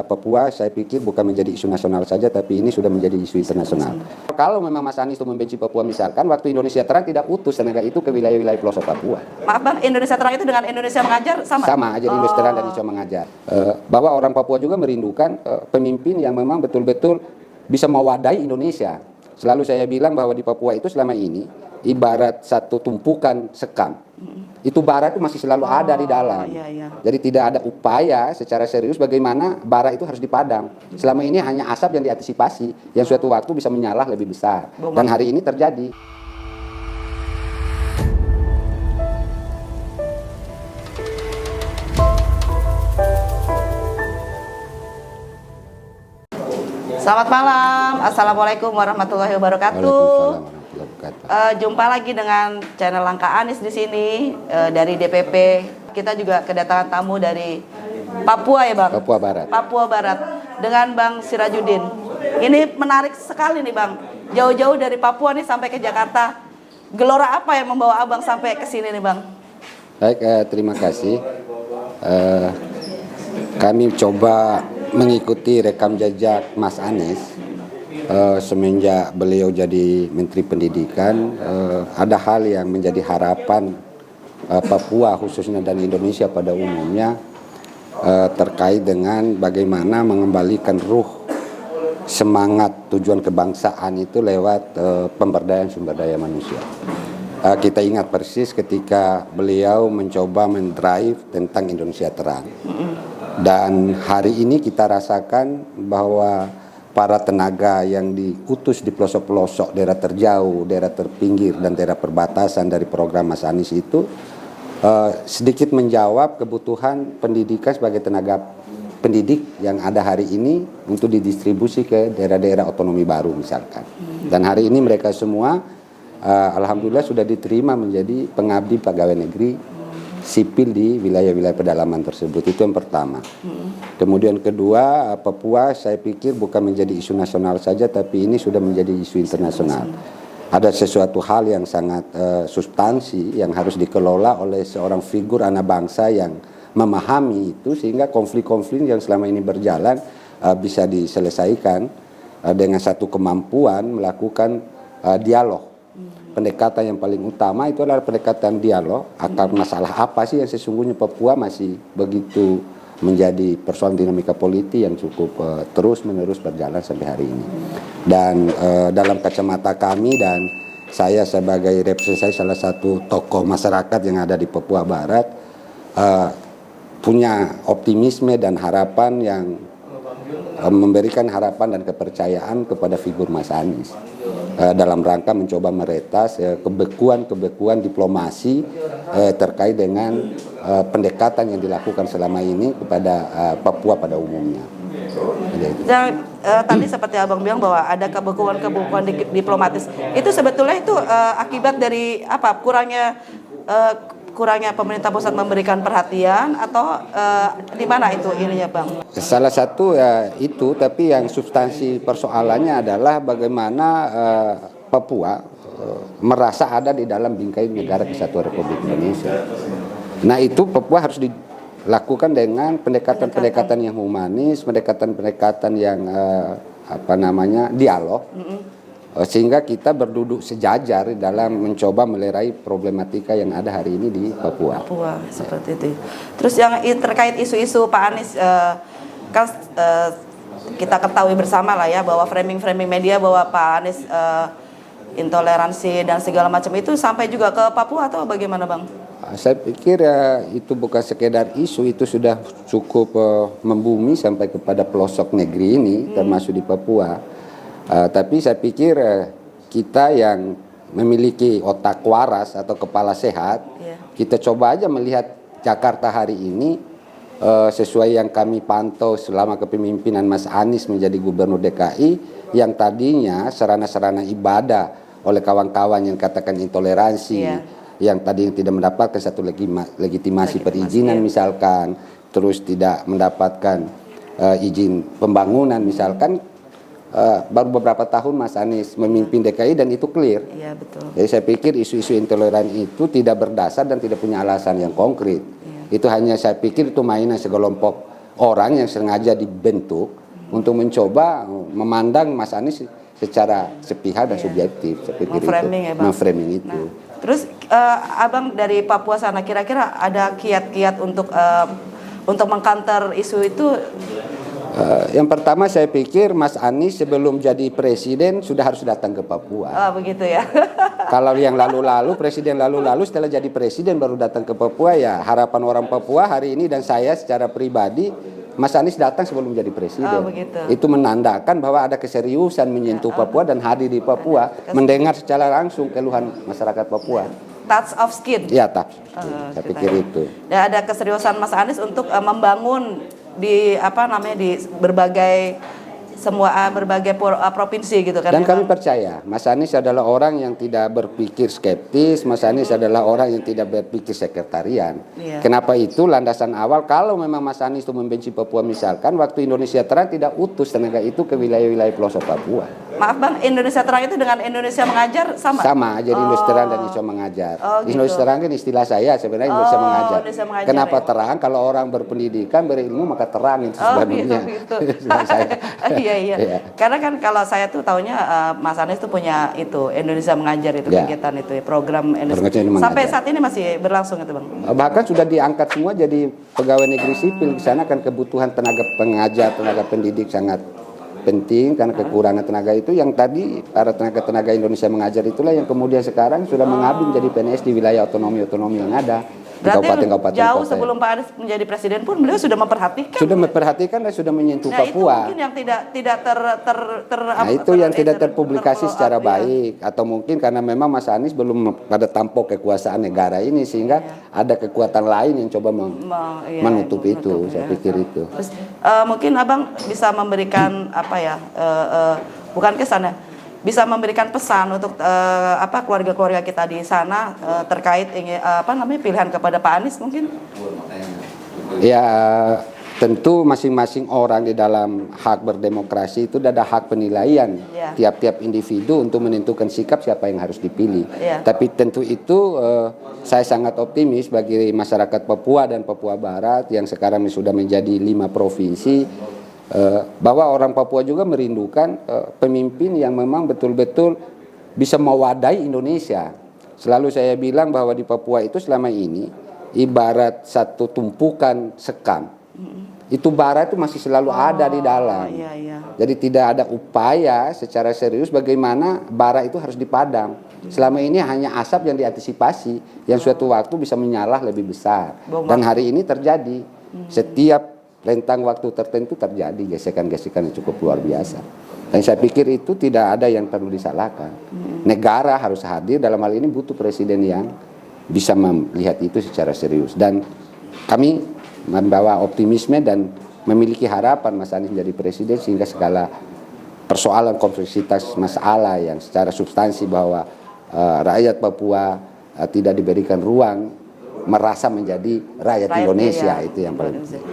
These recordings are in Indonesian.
Papua saya pikir bukan menjadi isu nasional saja, tapi ini sudah menjadi isu internasional. Kalau memang Mas Anies itu membenci Papua misalkan, waktu Indonesia Terang tidak utus tenaga itu ke wilayah-wilayah pelosok Papua. Maaf Bang, Indonesia Terang itu dengan Indonesia Mengajar sama? Sama aja, Indonesia Terang dan Indonesia Mengajar. Bahwa orang Papua juga merindukan pemimpin yang memang betul-betul bisa mewadahi Indonesia. Selalu saya bilang bahwa di Papua itu selama ini ibarat satu tumpukan sekam. Itu bara itu masih selalu ada di dalam. Jadi tidak ada upaya secara serius bagaimana bara itu harus dipadam. Selama ini hanya asap yang diantisipasi, yang suatu waktu bisa menyala lebih besar. Dan hari ini terjadi. Selamat malam, Assalamualaikum warahmatullahi wabarakatuh. Jumpa lagi dengan channel Langkah Anies di sini dari DPP. Kita juga kedatangan tamu dari Papua ya Bang? Papua Barat. Papua Barat dengan Bang Sirajudin. Ini menarik sekali nih Bang. Jauh-jauh dari Papua nih sampai ke Jakarta. Gelora apa yang membawa Abang sampai ke sini nih Bang? Baik, terima kasih. Kami coba mengikuti rekam jejak Mas Anies semenjak beliau jadi Menteri Pendidikan. Ada hal yang menjadi harapan Papua khususnya dan Indonesia pada umumnya terkait dengan bagaimana mengembalikan ruh semangat tujuan kebangsaan itu lewat pemberdayaan sumber daya manusia. Kita ingat persis ketika beliau mencoba mendrive tentang Indonesia Terang. Dan hari ini kita rasakan bahwa para tenaga yang diutus di pelosok-pelosok daerah terjauh, daerah terpinggir, dan daerah perbatasan dari program Mas Anies itu sedikit menjawab kebutuhan pendidikan sebagai tenaga pendidik yang ada hari ini untuk didistribusi ke daerah-daerah otonomi baru misalkan. Dan hari ini mereka semua alhamdulillah sudah diterima menjadi pengabdi pegawai negeri sipil di wilayah-wilayah pedalaman tersebut. Itu yang pertama. Kemudian kedua, Papua saya pikir bukan menjadi isu nasional saja, tapi ini sudah menjadi isu internasional. Ada sesuatu hal yang sangat substansi yang harus dikelola oleh seorang figur anak bangsa yang memahami itu, sehingga konflik-konflik yang selama ini berjalan bisa diselesaikan dengan satu kemampuan melakukan dialog. Pendekatan yang paling utama itu adalah pendekatan dialog. Akar masalah apa sih yang sesungguhnya Papua masih begitu menjadi persoalan dinamika politik yang cukup terus-menerus berjalan sampai hari ini. Dan dalam kacamata kami dan saya sebagai representasi salah satu tokoh masyarakat yang ada di Papua Barat punya optimisme dan harapan yang memberikan harapan dan kepercayaan kepada figur Mas Anies dalam rangka mencoba meretas kebekuan diplomasi terkait dengan pendekatan yang dilakukan selama ini kepada Papua pada umumnya. Dan tadi seperti Abang bilang bahwa ada kebekuan diplomatis. Itu sebetulnya itu akibat dari apa? Kurangnya pemerintah pusat memberikan perhatian atau di mana itu ininya Bang? Salah satu ya itu, tapi yang substansi persoalannya adalah bagaimana Papua merasa ada di dalam bingkai negara kesatuan Republik Indonesia. Nah itu Papua harus dilakukan dengan pendekatan-pendekatan yang humanis, pendekatan-pendekatan yang dialog. Sehingga kita berduduk sejajar dalam mencoba melerai problematika yang ada hari ini di Papua. Papua seperti itu. Terus yang terkait isu-isu Pak Anies, kan kita ketahui bersama lah ya bahwa framing media bahwa Pak Anies intoleransi dan segala macam itu sampai juga ke Papua atau bagaimana Bang? Saya pikir itu bukan sekedar isu, itu sudah cukup membumi sampai kepada pelosok negeri ini termasuk di Papua. Tapi saya pikir kita yang memiliki otak waras atau kepala sehat, kita coba aja melihat Jakarta hari ini sesuai yang kami pantau selama kepemimpinan Mas Anies menjadi Gubernur DKI, yang tadinya sarana-sarana ibadah oleh kawan-kawan yang katakan intoleransi, yang tadi tidak mendapatkan satu legitimasi perizinan misalkan, terus tidak mendapatkan izin pembangunan misalkan. Baru beberapa tahun Mas Anies memimpin DKI dan itu clear. Iya, betul. Jadi saya pikir isu-isu intoleran itu tidak berdasar dan tidak punya alasan yang konkret. Itu hanya saya pikir itu mainan segelompok orang yang sengaja dibentuk untuk mencoba memandang Mas Anies secara sepihak dan subjektif. Memframing ya, Bang. Memframing itu. Nah, terus Abang dari Papua sana kira-kira ada kiat-kiat untuk mengcounter isu itu? Yang pertama saya pikir Mas Anies sebelum jadi presiden sudah harus datang ke Papua. Begitu ya. Kalau yang lalu-lalu, presiden lalu-lalu setelah jadi presiden baru datang ke Papua, ya harapan orang Papua hari ini dan saya secara pribadi, Mas Anies datang sebelum jadi presiden. Itu menandakan bahwa ada keseriusan menyentuh Papua dan hadir di Papua, mendengar secara langsung keluhan masyarakat Papua. Touch of skin. Ya, saya pikir itu. Dan ada keseriusan Mas Anies untuk membangun di berbagai provinsi gitu kan. Dan kami percaya Mas Anies adalah orang yang tidak berpikir skeptis, Mas Anies adalah orang yang tidak berpikir sekretarian. Kenapa itu landasan awal kalau memang Mas Anies itu membenci Papua, misalkan waktu Indonesia Terang tidak utus tenaga itu ke wilayah-wilayah pelosok Papua. Maaf Bang, Indonesia Terang itu dengan Indonesia Mengajar sama? Sama, jadi Indonesia Terang dan Indonesia Mengajar. Gitu. Indonesia Terang kan istilah saya sebenarnya Indonesia Mengajar. Indonesia Mengajar. Kenapa terang? Kalau orang berpendidikan, berilmu maka terang itu sebenarnya. Gitu. Iya. Karena kan kalau saya tuh taunya Mas Anies tuh punya itu Indonesia Mengajar itu kegiatan itu ya, program Indonesia. Sampai saat ini masih berlangsung itu Bang. Bahkan sudah diangkat semua jadi pegawai negeri sipil. Di sana kan kebutuhan tenaga pengajar, tenaga pendidik sangat penting karena kekurangan tenaga itu yang tadi para tenaga Indonesia Mengajar itulah yang kemudian sekarang sudah mengabdi menjadi PNS di wilayah otonomi yang ada. Berarti jauh sebelum Pak Anies menjadi presiden pun beliau sudah memperhatikan. Sudah memperhatikan dan sudah menyentuh Papua. Itu mungkin yang tidak itu yang tidak terpublikasi secara baik, atau mungkin karena memang Mas Anies belum pada tampuk kekuasaan negara ini sehingga ada kekuatan lain yang coba menutup itu. Saya pikir itu. Terus, mungkin Abang bisa memberikan bukan kesannya, bisa memberikan pesan untuk keluarga-keluarga kita di sana terkait pilihan kepada Pak Anies mungkin? Ya, tentu masing-masing orang di dalam hak berdemokrasi itu ada hak penilaian tiap-tiap individu untuk menentukan sikap siapa yang harus dipilih. Tapi tentu itu saya sangat optimis bagi masyarakat Papua dan Papua Barat yang sekarang sudah menjadi 5 provinsi. Bahwa orang Papua juga merindukan pemimpin yang memang betul-betul bisa mewadahi Indonesia. Selalu saya bilang bahwa di Papua itu selama ini ibarat satu tumpukan sekam. Itu bara itu masih selalu ada di dalam. Jadi tidak ada upaya secara serius bagaimana bara itu harus dipadam. Selama ini hanya asap yang diantisipasi, yang suatu waktu bisa menyala lebih besar. Dan hari ini terjadi. Setiap rentang waktu tertentu terjadi gesekan-gesekan yang cukup luar biasa. Dan saya pikir itu tidak ada yang perlu disalahkan. Negara harus hadir, dalam hal ini butuh presiden yang bisa melihat itu secara serius. Dan kami membawa optimisme dan memiliki harapan Mas Anies menjadi presiden sehingga segala persoalan kompleksitas masalah yang secara substansi bahwa rakyat Papua tidak diberikan ruang merasa menjadi rakyat Indonesia, itu yang paling penting.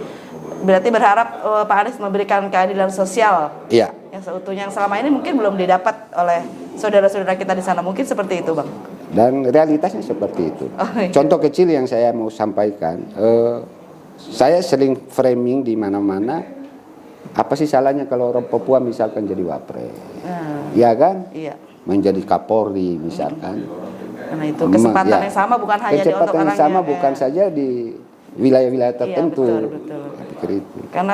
Berarti berharap Pak Anies memberikan keadilan sosial yang seutuhnya yang selama ini mungkin belum didapat oleh saudara-saudara kita di sana, mungkin seperti itu Bang. Dan realitasnya seperti itu. Contoh kecil yang saya mau sampaikan, saya sering framing di mana-mana, apa sih salahnya kalau orang Papua misalkan jadi wapres, ya kan? Iya. Menjadi Kapolri misalkan. Karena itu kesempatan yang sama bukan hanya di untuk orangnya. Kesempatan yang sama bukan saja di wilayah-wilayah tertentu. Betul. Karena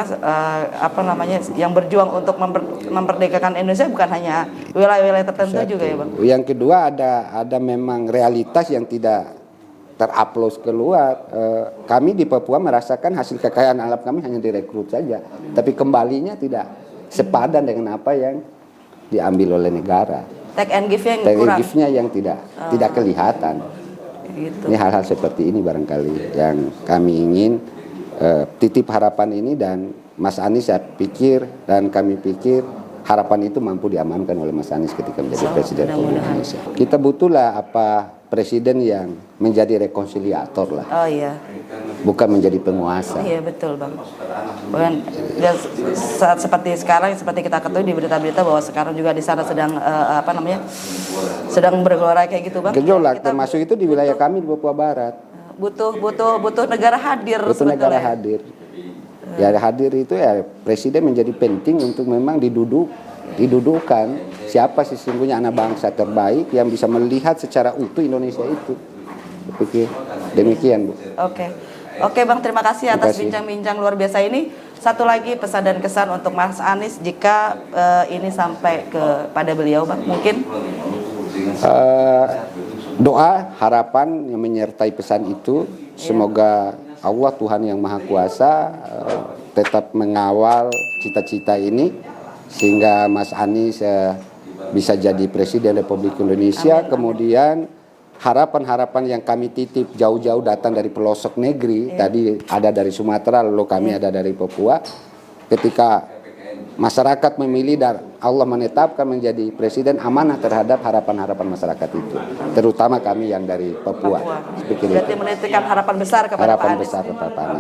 yang berjuang untuk memerdekakan Indonesia bukan hanya wilayah-wilayah tertentu juga ya Bang. Yang kedua ada memang realitas yang tidak terupload keluar. Kami di Papua merasakan hasil kekayaan alam kami hanya direkrut saja, tapi kembalinya tidak sepadan dengan apa yang diambil oleh negara. Take and give-nya yang tidak kelihatan. Gitu. Ini hal-hal seperti ini barangkali yang kami ingin titip harapan ini, dan Mas Anies saya pikir dan kami pikir harapan itu mampu diamankan oleh Mas Anies ketika menjadi presiden Indonesia. Kita butuhlah presiden yang menjadi rekonsiliator lah. Bukan menjadi penguasa. Iya betul Bang. Saat seperti sekarang, seperti kita ketahui di berita-berita bahwa sekarang juga di sana sedang sedang bergelora kayak gitu Bang. Gejolak termasuk itu di wilayah kami di Papua Barat. Butuh negara hadir. Butuh negara hadir. Ya hadir itu ya presiden menjadi penting untuk memang didudukkan siapa sesungguhnya anak bangsa terbaik yang bisa melihat secara utuh Indonesia itu. Oke, demikian Bu. Oke Bang, terima kasih atas bincang-bincang luar biasa ini. Satu lagi pesan dan kesan untuk Mas Anies jika ini sampai kepada beliau Bang, mungkin? Doa, harapan yang menyertai pesan itu, semoga Allah Tuhan yang Maha Kuasa tetap mengawal cita-cita ini sehingga Mas Anies bisa jadi Presiden Republik Indonesia. Amin. Kemudian harapan-harapan yang kami titip jauh-jauh datang dari pelosok negeri, tadi ada dari Sumatera, lalu kami ada dari Papua. Ketika masyarakat memilih dan Allah menetapkan menjadi presiden, amanah terhadap harapan-harapan masyarakat itu, terutama kami yang dari Papua. Berarti menitipkan harapan besar kepada Pak Anies.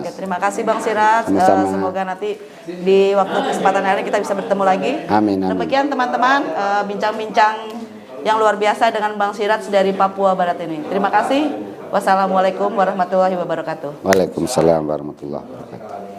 Oke, terima kasih Bang Siraj. Semoga nanti di waktu kesempatan hari kita bisa bertemu lagi. Amin. Demikian teman-teman bincang-bincang yang luar biasa dengan Bang Siraj dari Papua Barat ini. Terima kasih. Wassalamualaikum warahmatullahi wabarakatuh. Waalaikumsalam warahmatullahi wabarakatuh.